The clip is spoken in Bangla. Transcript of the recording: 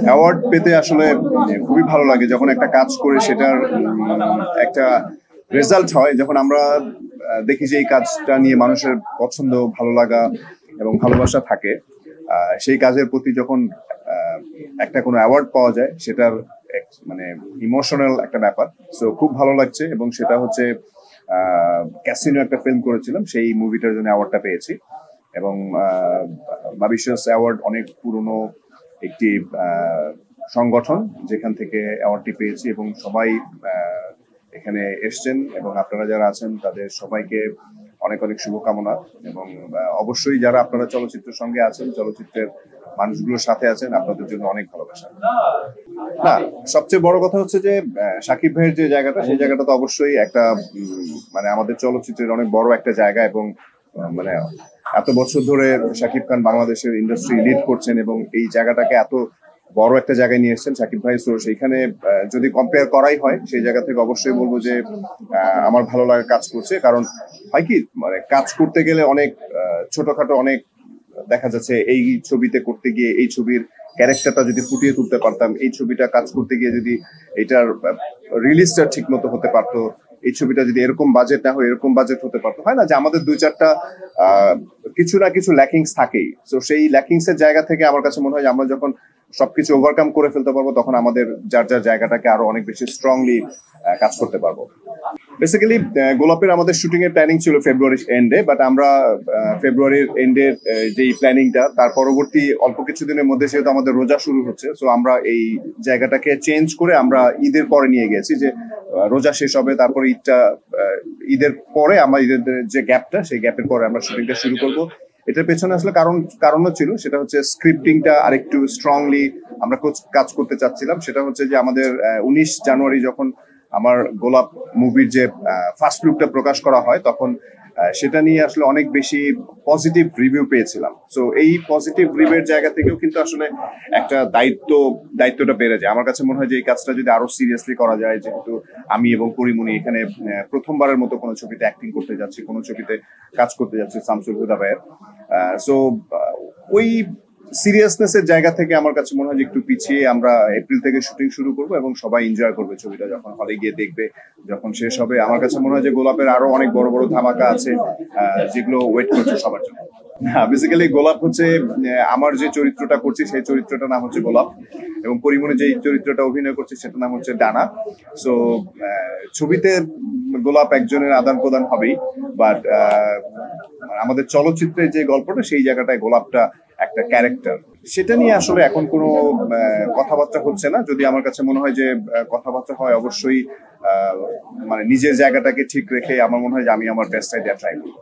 অ্যাওয়ার্ড পেতে আসলে খুবই ভালো লাগে যখন একটা কাজ করে সেটার একটা রেজাল্ট হয়, যখন আমরা দেখি যে এই কাজটা নিয়ে মানুষের পছন্দ, ভালো লাগা এবং ভালোবাসা থাকে। সেই কাজের প্রতি যখন একটা কোনো অ্যাওয়ার্ড পাওয়া যায়, সেটার মানে ইমোশনাল একটা ব্যাপার। সো খুব ভালো লাগছে, এবং সেটা হচ্ছে ক্যাসিনো একটা ফিল্ম করেছিলাম, সেই মুভিটার জন্য অ্যাওয়ার্ডটা পেয়েছি। এবং মাবিশাস অ্যাওয়ার্ড অনেক পুরনো একটি সংগঠন, যেখান থেকে অ্যাওয়ার্ডটি পেয়েছি, এবং সবাই এখানে এসছেন, এবং আপনারা যারা আছেন তাদের সবাইকে অনেক অনেক শুভকামনা। এবং অবশ্যই যারা আপনারা চলচ্চিত্রের সঙ্গে আছেন, চলচ্চিত্রের মানুষগুলোর সাথে আছেন, আপনাদের জন্য অনেক ভালোবাসা। না, সবচেয়ে বড় কথা হচ্ছে যে শাকিব ভাইয়ের যে জায়গাটা, সেই জায়গাটা তো অবশ্যই একটা মানে আমাদের চলচ্চিত্রের অনেক বড় একটা জায়গা, এবং মানে এত বছর ধরে শাকিব খান বাংলাদেশের ইন্ডাস্ট্রি লিড করছেন, এবং এই জায়গাটাকে এত বড় একটা জায়গায় নিয়ে এসেছেন শাকিব ভাই। তো সেইখানে যদি কম্পেয়ার করাই হয়, সেই জায়গা থেকে অবশ্যই বলবো যে আমার ভালো লাগা কাজ করছে। কারণ হয় কি, মানে কাজ করতে গেলে অনেক ছোটখাটো অনেক দেখা যাচ্ছে, এই ছবিতে করতে গিয়ে এই ছবির ক্যারেক্টারটা যদি ফুটিয়ে তুলতে পারতাম, এই ছবিটা কাজ করতে গিয়ে যদি এটার রিলিজটা ঠিক মতো হতে পারতো, এই ছবিটা যদি এরকম বাজেট না হয় এরকম বাজেট হতে পারতো, হয় না যে আমাদের দুই চারটা কিছু না কিছু ল্যাকিংস থাকেই। তো সেই ল্যাকিংস এর জায়গা থেকে আমার কাছে মনে হয় যে আমরা যখন সবকিছু ওভারকাম করে ফেলতে পারবো, তখন আমাদের যার যার জায়গাটাকে আরো অনেক বেশি স্ট্রংলি কাজ করতে পারবো। বেসিক্যালি গোলাপের আমাদের শুটিং এর প্ল্যানিং ছিল ফেব্রুয়ারির এন্ডে, বাট আমরা ফেব্রুয়ারির এন্ডের যেই প্ল্যানিংটা, তার পরবর্তী অল্প কিছুদিনের মধ্যে যেহেতু আমাদের রোজা শুরু হচ্ছে, সো আমরা এই জায়গাটাকে চেঞ্জ করে আমরা ঈদের পরে নিয়ে গেছি, যে রোজা শেষ হবে, তারপরে ঈদের পরে আমরা ঈদের যে গ্যাপটা, সেই গ্যাপের পরে আমরা শুটিংটা শুরু করব। এটার পেছনে আসলে কারণও ছিল, সেটা হচ্ছে স্ক্রিপ্টিংটা আরেকটু স্ট্রংলি আমরা কাজ করতে চাচ্ছিলাম। সেটা হচ্ছে যে আমাদের 19 জানুয়ারি যখন আমার গোলাপ মুভির যে ফার্স্ট লুকটা প্রকাশ করা হয়, তখন সেটা নিয়ে আসলে অনেক বেশি পজিটিভ রিভিউ পেয়েছিলাম। সো এই পজিটিভ রিভিউর জায়গা থেকেও কিন্তু আসলে একটা দায়িত্বটা বেড়ে যায়। আমার কাছে মনে হয় যে এই কাজটা যদি আরো সিরিয়াসলি করা যায়, যেহেতু আমি এবং পরিমণি এখানে প্রথমবারের মতো কোনো ছবিতে অ্যাক্টিং করতে যাচ্ছি, কোনো ছবিতে কাজ করতে যাচ্ছি শামসুল হুদা ভাইয়ের। সো ওই সিরিয়াসনেস এর জায়গা থেকে আমার কাছে মনে হয় যে একটু পিছিয়ে আমরা এপ্রিল থেকে শুটিং শুরু করব, এবং সবাই এনজয় করবে ছবিটা, যখন হলে গিয়ে দেখবে, যখন শেষ হবে। আমার কাছে মনে হয় যে গোলাপের আরো অনেক বড় বড় ধামাকা আছে, যেগুলো ওয়েট করছে সবার জন্য। হ্যাঁ, বেসিক্যালি গোলাপ হচ্ছে আমার যে চরিত্রটা করছি, সেই চরিত্রটার নাম হচ্ছে গোলাপ, এবং পরিমণি যে চরিত্রটা অভিনয় করছে সেটার নাম হচ্ছে ডানা। সো ছবিতে গোলাপ একজনের আদান প্রদান হবেই, বাট আমাদের চলচ্চিত্রের যে গল্পটা, সেই জায়গাটায় গোলাপটা একটা ক্যারেক্টার। সেটা নিয়ে আসলে এখন কোনো কথাবার্তা হচ্ছে না। যদি আমার কাছে মনে হয় যে কথাবার্তা হয়, অবশ্যই মানে নিজের জায়গাটাকে ঠিক রেখে আমার মনে হয় যে আমি আমার বেস্টটা দেওয়া ট্রাই করবো।